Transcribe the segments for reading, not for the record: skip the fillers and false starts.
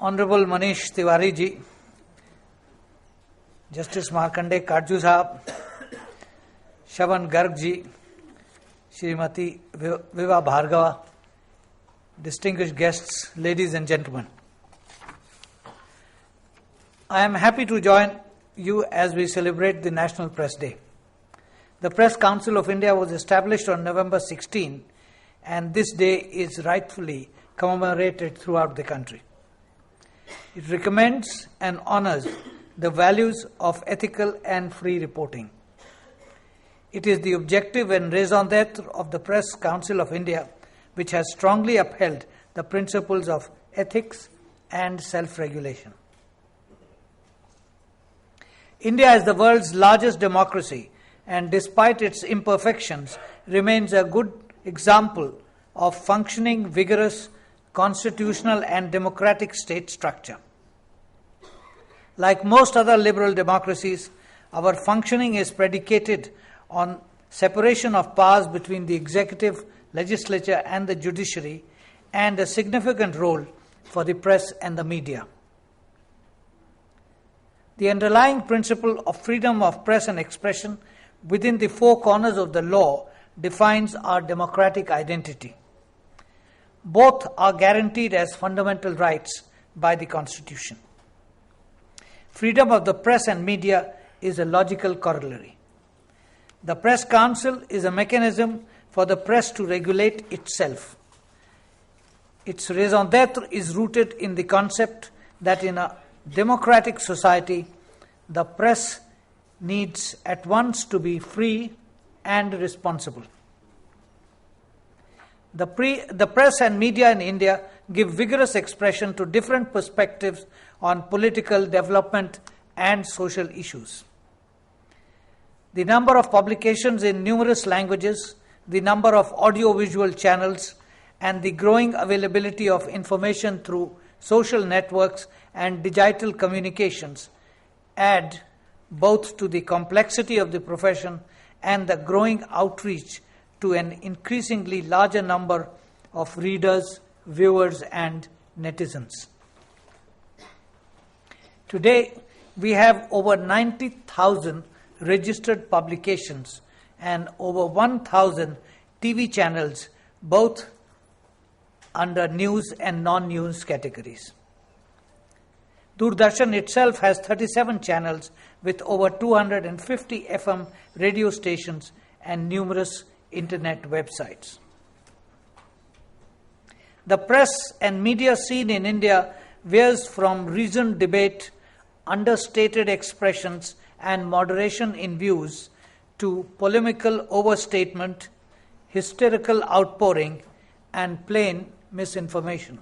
Honorable Manish Tiwari ji, Justice Markande Kajju Sahab, Shavan Garg ji, Srimati Viva Bhargava, distinguished guests, ladies and gentlemen. I am happy to join you as we celebrate the National Press Day. The Press Council of India was established on November 16, and this day is rightfully commemorated throughout the country. It recommends and honors the values of ethical and free reporting. It is the objective and raison d'etre of the Press Council of India, which has strongly upheld the principles of ethics and self-regulation. India is the world's largest democracy, and despite its imperfections, remains a good example of functioning, vigorous, constitutional and democratic state structure. Like most other liberal democracies, our functioning is predicated on separation of powers between the executive, legislature and the judiciary, and a significant role for the press and the media. The underlying principle of freedom of press and expression within the four corners of the law defines our democratic identity. Both are guaranteed as fundamental rights by the Constitution. Freedom of the press and media is a logical corollary. The Press Council is a mechanism for the press to regulate itself. Its raison d'etre is rooted in the concept that in a democratic society, the press needs at once to be free and responsible. The press and media in India give vigorous expression to different perspectives on political development and social issues. The number of publications in numerous languages, the number of audio-visual channels, and the growing availability of information through social networks and digital communications add both to the complexity of the profession and the growing outreach to an increasingly larger number of readers, viewers, and netizens. Today, we have over 90,000 registered publications and over 1,000 TV channels, both under news and non-news categories. Doordarshan itself has 37 channels with over 250 FM radio stations and numerous internet websites. The press and media scene in India varies from reasoned debate, understated expressions, and moderation in views to polemical overstatement, hysterical outpouring, and plain misinformation.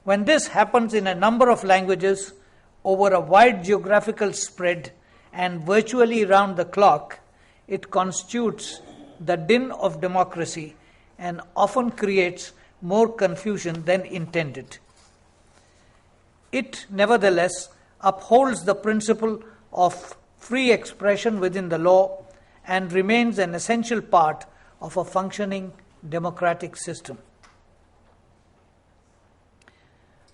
When this happens in a number of languages, over a wide geographical spread, and virtually round the clock, it constitutes the din of democracy and often creates more confusion than intended. It, nevertheless, upholds the principle of free expression within the law and remains an essential part of a functioning democratic system.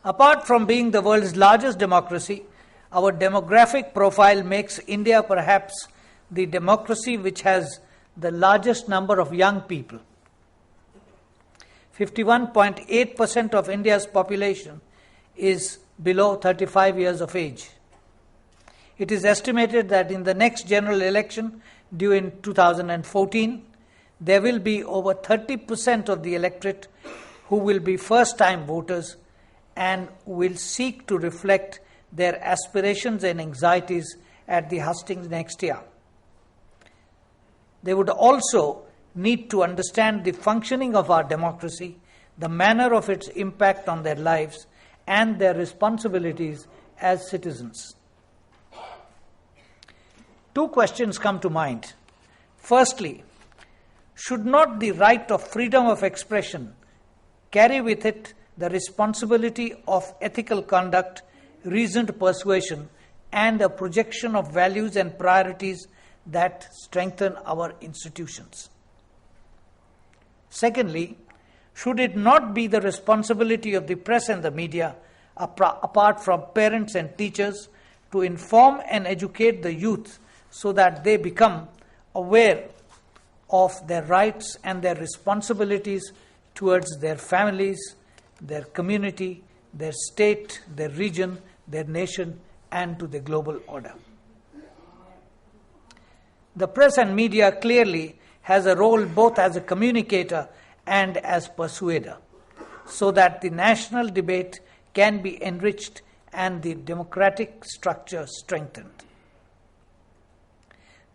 Apart from being the world's largest democracy, our demographic profile makes India perhaps the democracy which has the largest number of young people. 51.8% of India's population is below 35 years of age. It is estimated that in the next general election due in 2014, there will be over 30% of the electorate who will be first-time voters and will seek to reflect their aspirations and anxieties at the hustings next year. They would also need to understand the functioning of our democracy, the manner of its impact on their lives, and their responsibilities as citizens. Two questions come to mind. Firstly, should not the right of freedom of expression carry with it the responsibility of ethical conduct, reasoned persuasion, and a projection of values and priorities that strengthen our institutions? Secondly, should it not be the responsibility of the press and the media apart from parents and teachers, to inform and educate the youth so that they become aware of their rights and their responsibilities towards their families, their community, their state, their region, their nation, and to the global order. The press and media clearly has a role both as a communicator and as persuader, so that the national debate can be enriched and the democratic structure strengthened.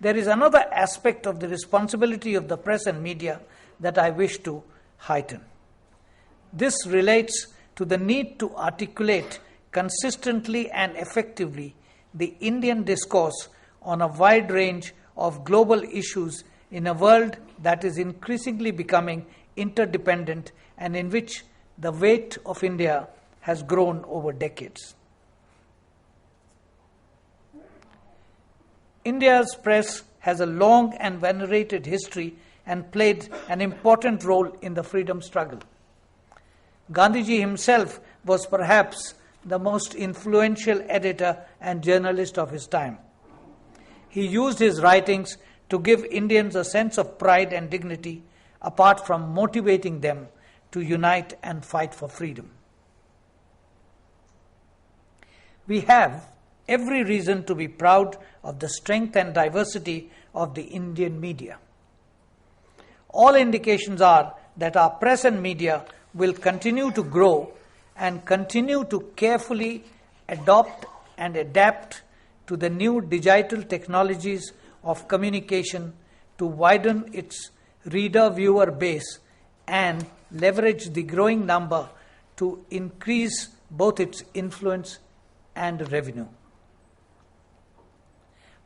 There is another aspect of the responsibility of the press and media that I wish to heighten. This relates to the need to articulate consistently and effectively the Indian discourse on a wide range of global issues in a world that is increasingly becoming interdependent and in which the weight of India has grown over decades. India's press has a long and venerated history and played an important role in the freedom struggle. Gandhiji himself was perhaps the most influential editor and journalist of his time. He used his writings to give Indians a sense of pride and dignity, apart from motivating them to unite and fight for freedom. We have every reason to be proud of the strength and diversity of the Indian media. All indications are that our press and media will continue to grow and continue to carefully adopt and adapt to the new digital technologies of communication to widen its reader-viewer base and leverage the growing number to increase both its influence and revenue.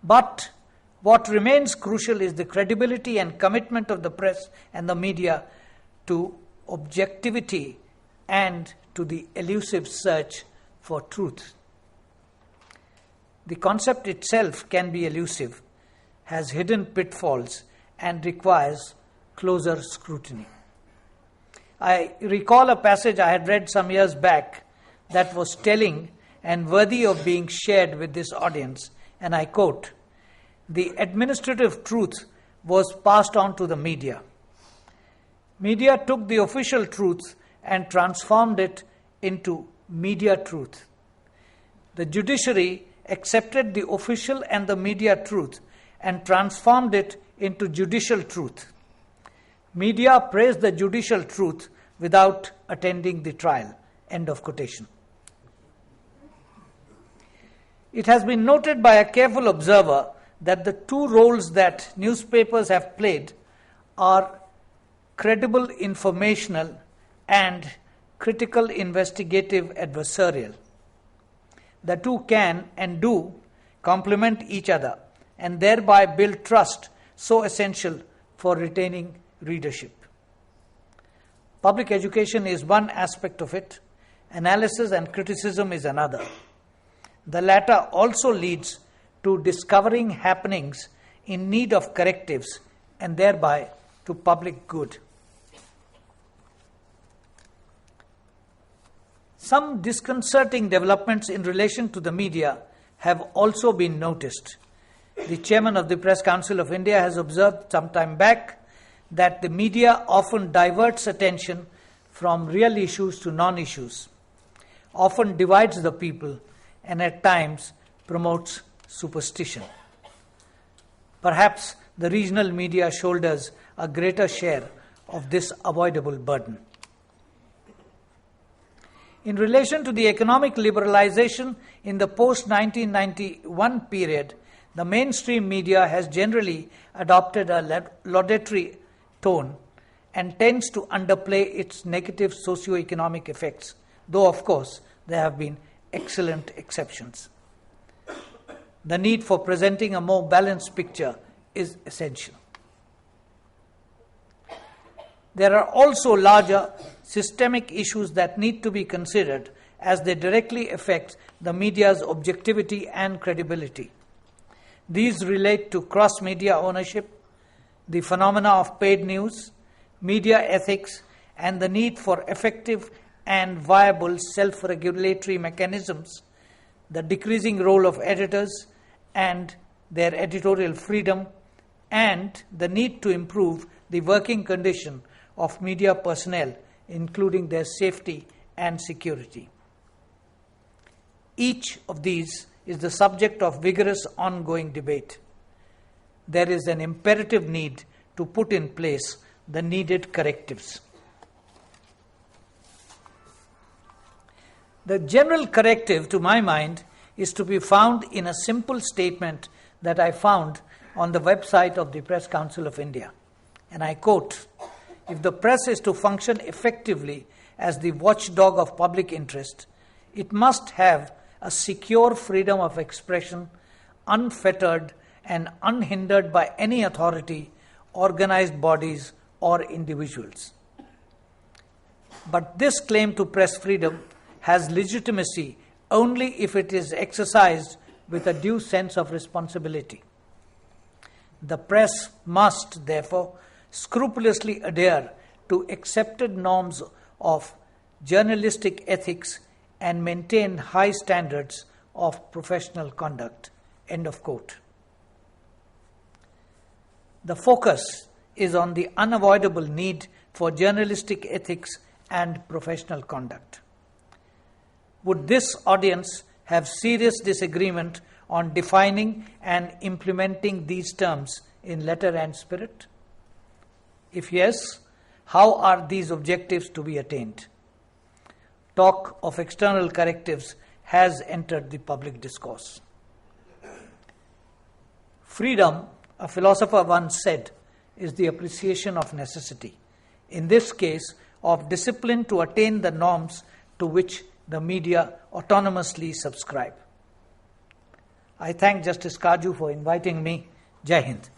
But what remains crucial is the credibility and commitment of the press and the media to objectivity and to the elusive search for truth. The concept itself can be elusive, has hidden pitfalls, and requires closer scrutiny. I recall a passage I had read some years back that was telling and worthy of being shared with this audience, and I quote, "The administrative truth was passed on to the media. Media took the official truth and transformed it into media truth. The judiciary accepted the official and the media truth and transformed it into judicial truth. Media praised the judicial truth without attending the trial." End of quotation. It has been noted by a careful observer that the two roles that newspapers have played are credible informational and critical investigative adversarial. The two can and do complement each other and thereby build trust so essential for retaining readership. Public education is one aspect of it, analysis and criticism is another. The latter also leads to discovering happenings in need of correctives and thereby to public good. Some disconcerting developments in relation to the media have also been noticed. The chairman of the Press Council of India has observed some time back that the media often diverts attention from real issues to non-issues, often divides the people, and at times promotes superstition. Perhaps the regional media shoulders a greater share of this avoidable burden. In relation to the economic liberalization in the post-1991 period, the mainstream media has generally adopted a laudatory tone and tends to underplay its negative socio-economic effects, though of course there have been excellent exceptions. The need for presenting a more balanced picture is essential. There are also larger systemic issues that need to be considered as they directly affect the media's objectivity and credibility. These relate to cross-media ownership, the phenomena of paid news, media ethics, and the need for effective and viable self-regulatory mechanisms, the decreasing role of editors and their editorial freedom, and the need to improve the working condition of media personnel, including their safety and security. Each of these is the subject of vigorous ongoing debate. There is an imperative need to put in place the needed correctives. The general corrective, to my mind, is to be found in a simple statement that I found on the website of the Press Council of India. And I quote, "If the press is to function effectively as the watchdog of public interest, it must have a secure freedom of expression, unfettered and unhindered by any authority, organized bodies, or individuals." But this claim to press freedom has legitimacy only if it is exercised with a due sense of responsibility. The press must, therefore, scrupulously adhere to accepted norms of journalistic ethics and maintain high standards of professional conduct. End of quote. The focus is on the unavoidable need for journalistic ethics and professional conduct. Would this audience have serious disagreement on defining and implementing these terms in letter and spirit? If yes, how are these objectives to be attained? Talk of external correctives has entered the public discourse. Freedom, a philosopher once said, is the appreciation of necessity. In this case, of discipline to attain the norms to which the media autonomously subscribe. I thank Justice Kaju for inviting me. Jai Hind.